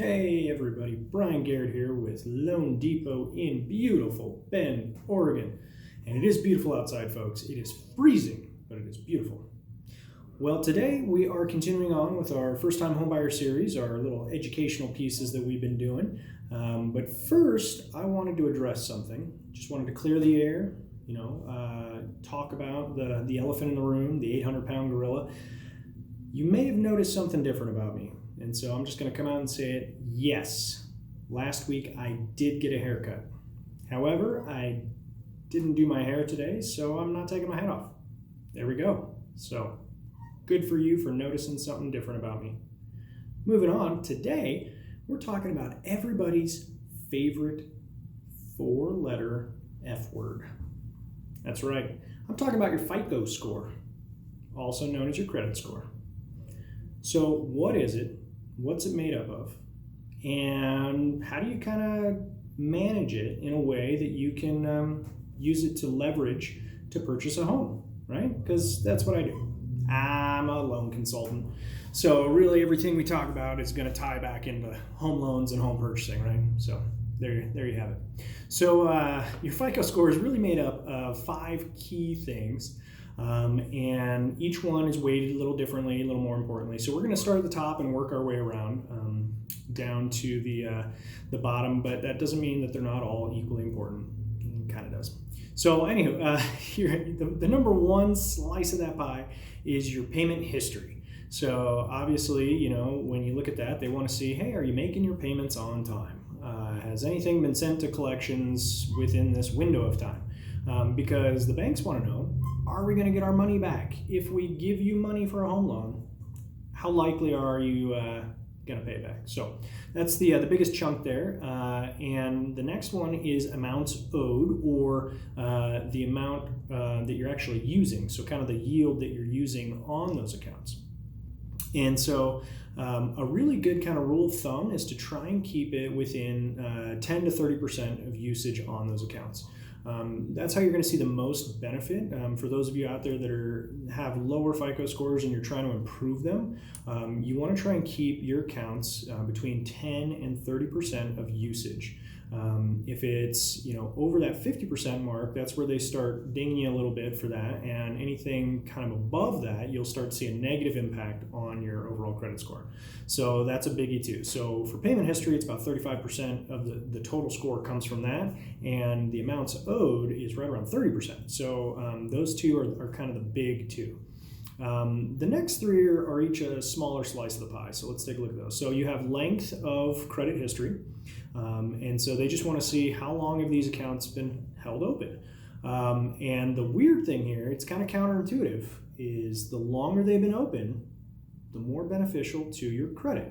Hey everybody, Brian Garrett here with Loan Depot in beautiful Bend, Oregon. And it is beautiful outside, folks. It is freezing, but it is beautiful. Well, today we are continuing on with our first-time homebuyer series, our little educational pieces that we've been doing. But first, I wanted to address something. Just wanted to clear the air, talk about the elephant in the room, the 800-pound gorilla. You may have noticed something different about me. And so I'm just going to come out and say it. Yes, last week I did get a haircut. However, I didn't do my hair today, so I'm not taking my hat off. There we go. So good for you for noticing something different about me. Moving on, today we're talking about everybody's favorite four-letter F word. That's right. I'm talking about your FICO score, also known as your credit score. So what is it? What's it made up of? And how do you kind of manage it in a way that you can use it to leverage to purchase a home, right? Because that's what I do. I'm a loan consultant. So really everything we talk about is going to tie back into home loans and home purchasing, right? So there you have it. So your FICO score is really made up of 5 key things. And each one is weighted a little differently, a little more importantly. So we're going to start at the top and work our way around down to the bottom, but that doesn't mean that they're not all equally important. It kind of does. So anywho, here, the number one slice of that pie is your payment history. So obviously, when you look at that, they want to see, hey, are you making your payments on time? Has anything been sent to collections within this window of time? Because the banks want to know, are we going to get our money back? If we give you money for a home loan, how likely are you going to pay it back? So that's the biggest chunk there. And the next one is amounts owed, or the amount that you're actually using. So kind of the yield that you're using on those accounts. And so a really good kind of rule of thumb is to try and keep it within 10 to 30% of usage on those accounts. That's how you're going to see the most benefit. For those of you out there that have lower FICO scores and you're trying to improve them, you want to try and keep your accounts between 10 and 30% of usage. If it's over that 50% mark, that's where they start dinging you a little bit for that, and anything kind of above that, you'll start to see a negative impact on your overall credit score. So that's a biggie too. So for payment history, it's about 35% of the total score comes from that, and the amounts owed is right around 30%. So those two are kind of the big two. The next 3 are each a smaller slice of the pie. So let's take a look at those. So you have length of credit history. And so they just want to see how long have these accounts been held open. And the weird thing here, it's kind of counterintuitive, is the longer they've been open, the more beneficial to your credit,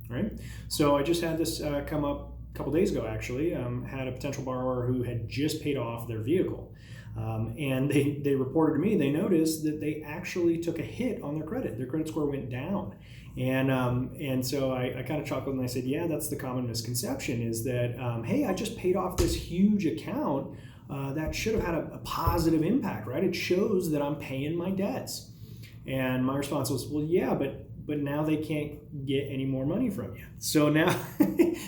right? So I just had this come up a couple days ago, actually. Had a potential borrower who had just paid off their vehicle. And they reported to me, they noticed that they actually took a hit on their credit. Their credit score went down. And so I kind of chuckled and I said, yeah, that's the common misconception, is that, hey, I just paid off this huge account that should have had a positive impact, right? It shows that I'm paying my debts. And my response was, well, yeah, but now they can't get any more money from you. So now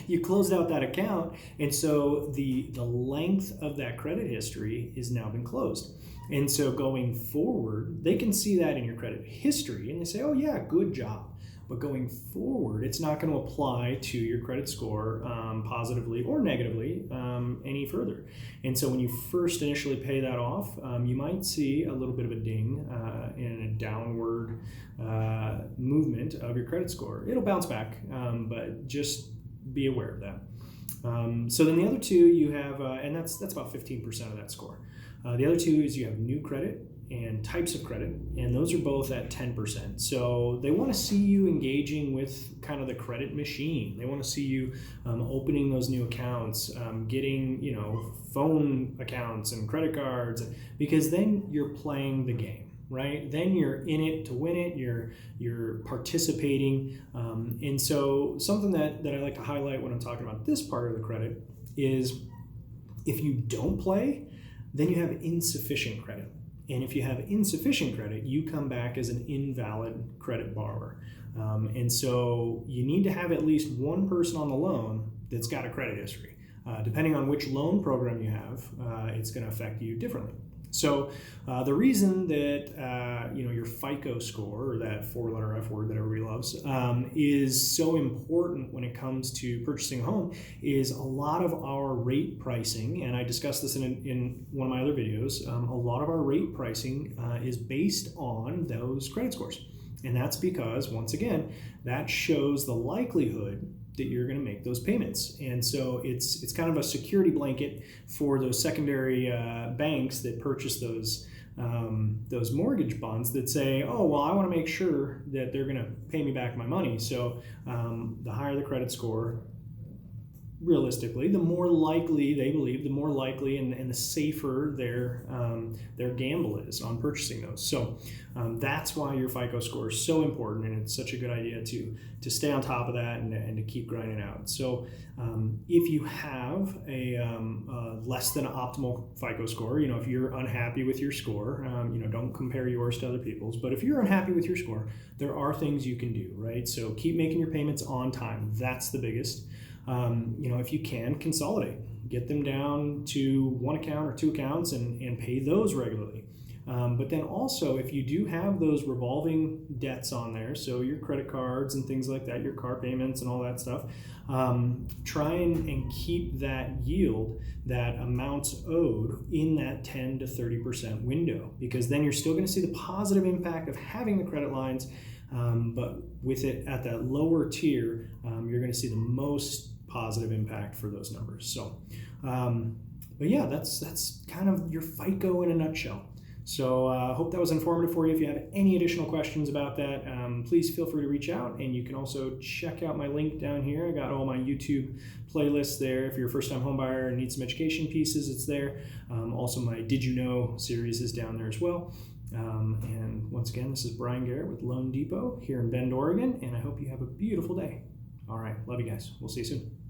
you closed out that account, and so the length of that credit history has now been closed. And so going forward, they can see that in your credit history, and they say, oh yeah, good job. But going forward, it's not going to apply to your credit score positively or negatively any further. And so when you first initially pay that off, you might see a little bit of a ding and a downward movement of your credit score. It'll bounce back, but just be aware of that. So then the other two you have, and that's about 15% of that score. The other two is you have new credit and types of credit, and those are both at 10%. So they want to see you engaging with kind of the credit machine. They want to see you opening those new accounts, getting phone accounts and credit cards, because then you're playing the game, right? Then you're in it to win it. You're participating, and so something that I like to highlight when I'm talking about this part of the credit is, if you don't play, then you have insufficient credit. And if you have insufficient credit, you come back as an invalid credit borrower. And so you need to have at least one person on the loan that's got a credit history. Depending on which loan program you have, it's going to affect you differently. So the reason that your FICO score, or that four-letter F word that everybody loves, is so important when it comes to purchasing a home is a lot of our rate pricing, and I discussed this in one of my other videos, a lot of our rate pricing is based on those credit scores. And that's because, once again, that shows the likelihood that you're going to make those payments. And so it's kind of a security blanket for those secondary banks that purchase those mortgage bonds that say, oh, well, I want to make sure that they're going to pay me back my money. So the higher the credit score, realistically, the more likely they believe, the more likely and the safer their gamble is on purchasing those. So that's why your FICO score is so important, and it's such a good idea to stay on top of that and to keep grinding out. So if you have a less than optimal FICO score, if you're unhappy with your score, don't compare yours to other people's. But if you're unhappy with your score, there are things you can do, right? So keep making your payments on time. That's the biggest. If you can, consolidate, get them down to one account or two accounts and pay those regularly. But then also, if you do have those revolving debts on there, so your credit cards and things like that, your car payments and all that stuff, try and keep that yield, that amounts owed, in that 10 to 30% window, because then you're still going to see the positive impact of having the credit lines, but with it at that lower tier, you're going to see the most positive impact for those numbers. So, but yeah, that's kind of your FICO in a nutshell. So I hope that was informative for you. If you have any additional questions about that, please feel free to reach out, and you can also check out my link down here. I got all my YouTube playlists there. If you're a first-time home buyer and need some education pieces, it's there. Also, my Did You Know series is down there as well. And once again, this is Brian Garrett with Loan Depot here in Bend, Oregon, and I hope you have a beautiful day. All right, love you guys. We'll see you soon.